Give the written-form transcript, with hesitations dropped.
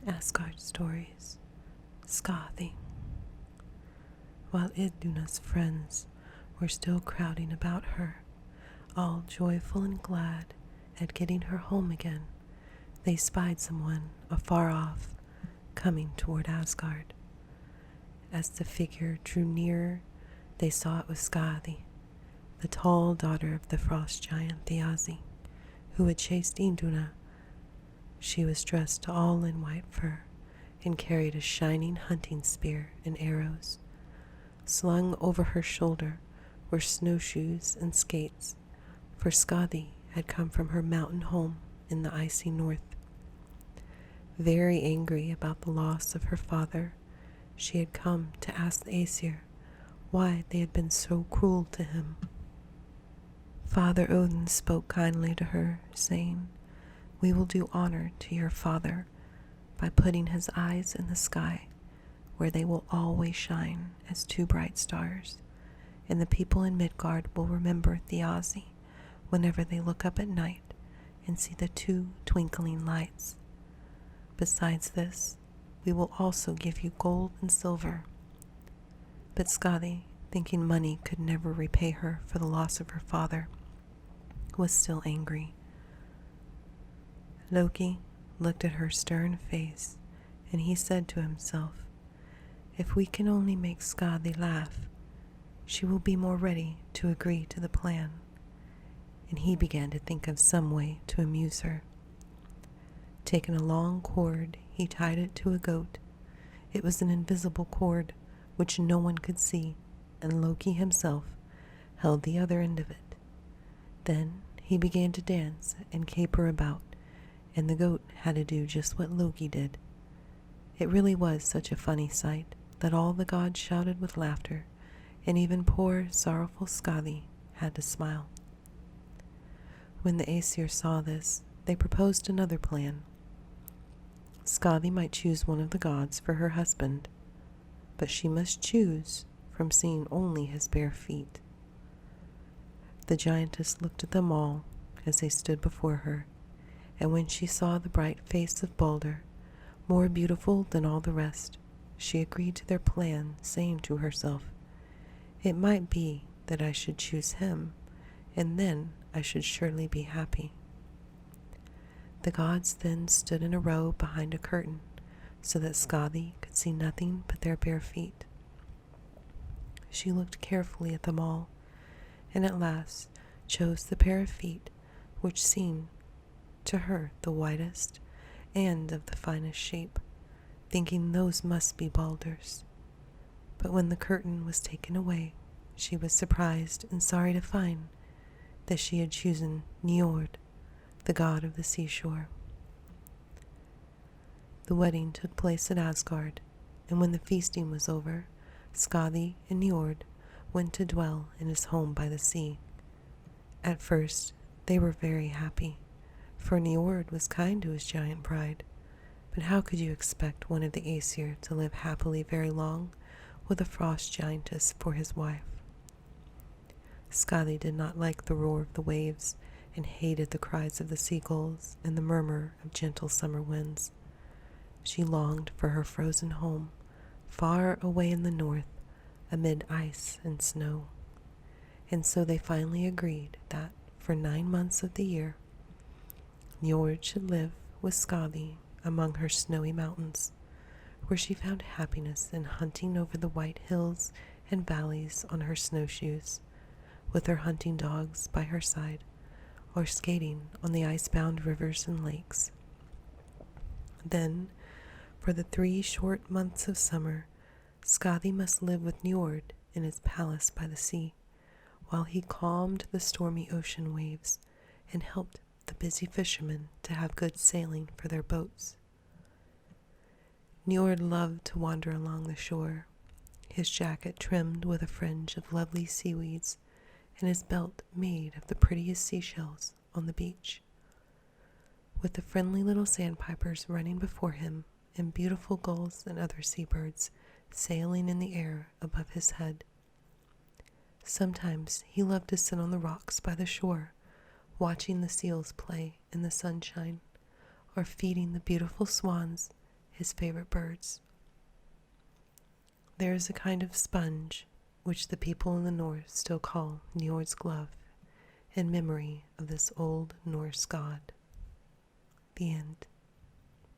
Asgard Stories, Skadi. While Iduna's friends were still crowding about her, all joyful and glad at getting her home again, they spied someone afar off coming toward Asgard. As the figure drew nearer, they saw it was Skadi, the tall daughter of the frost giant Thiazi, who had chased Iduna. She was dressed all in white fur and carried a shining hunting spear and arrows. Slung over her shoulder were snowshoes and skates, for Skadi had come from her mountain home in the icy north. Very angry about the loss of her father, she had come to ask the Aesir why they had been so cruel to him. Father Odin spoke kindly to her, saying, "We will do honor to your father by putting his eyes in the sky, where they will always shine as two bright stars, and the people in Midgard will remember Thiazi whenever they look up at night and see the two twinkling lights. Besides this, we will also give you gold and silver." But Skadi, thinking money could never repay her for the loss of her father, was still angry. Loki looked at her stern face, and he said to himself, "If we can only make Skadi laugh, she will be more ready to agree to the plan." And he began to think of some way to amuse her. Taking a long cord, he tied it to a goat. It was an invisible cord which no one could see, and Loki himself held the other end of it. Then he began to dance and caper about, and the goat had to do just what Loki did. It really was such a funny sight that all the gods shouted with laughter, and even poor, sorrowful Skadi had to smile. When the Aesir saw this, they proposed another plan. Skadi might choose one of the gods for her husband, but she must choose from seeing only his bare feet. The giantess looked at them all as they stood before her, and when she saw the bright face of Balder, more beautiful than all the rest, she agreed to their plan, saying to herself, "It might be that I should choose him, and then I should surely be happy." The gods then stood in a row behind a curtain, so that Skadi could see nothing but their bare feet. She looked carefully at them all, and at last chose the pair of feet which seemed to her the whitest and of the finest shape, thinking those must be Balder's. But when the curtain was taken away, she was surprised and sorry to find that she had chosen Njord, the god of the seashore. The wedding took place at Asgard, and when the feasting was over, Skadi and Njord went to dwell in his home by the sea. At first, they were very happy, for Njord was kind to his giant bride. But how could you expect one of the Aesir to live happily very long with a frost giantess for his wife? Skadi did not like the roar of the waves, and hated the cries of the seagulls and the murmur of gentle summer winds. She longed for her frozen home, far away in the north, amid ice and snow. And so they finally agreed that, for 9 months of the year, Njord should live with Skadi among her snowy mountains, where she found happiness in hunting over the white hills and valleys on her snowshoes, with her hunting dogs by her side, or skating on the ice-bound rivers and lakes. Then, for the 3 short months of summer, Skadi must live with Njord in his palace by the sea, while he calmed the stormy ocean waves and helped the busy fishermen to have good sailing for their boats. Njord loved to wander along the shore, his jacket trimmed with a fringe of lovely seaweeds, and his belt made of the prettiest seashells on the beach. With the friendly little sandpipers running before him, and beautiful gulls and other seabirds sailing in the air above his head. Sometimes he loved to sit on the rocks by the shore, watching the seals play in the sunshine, or feeding the beautiful swans his favorite birds. There is a kind of sponge which the people in the north still call Njord's glove, in memory of this old Norse god. The end.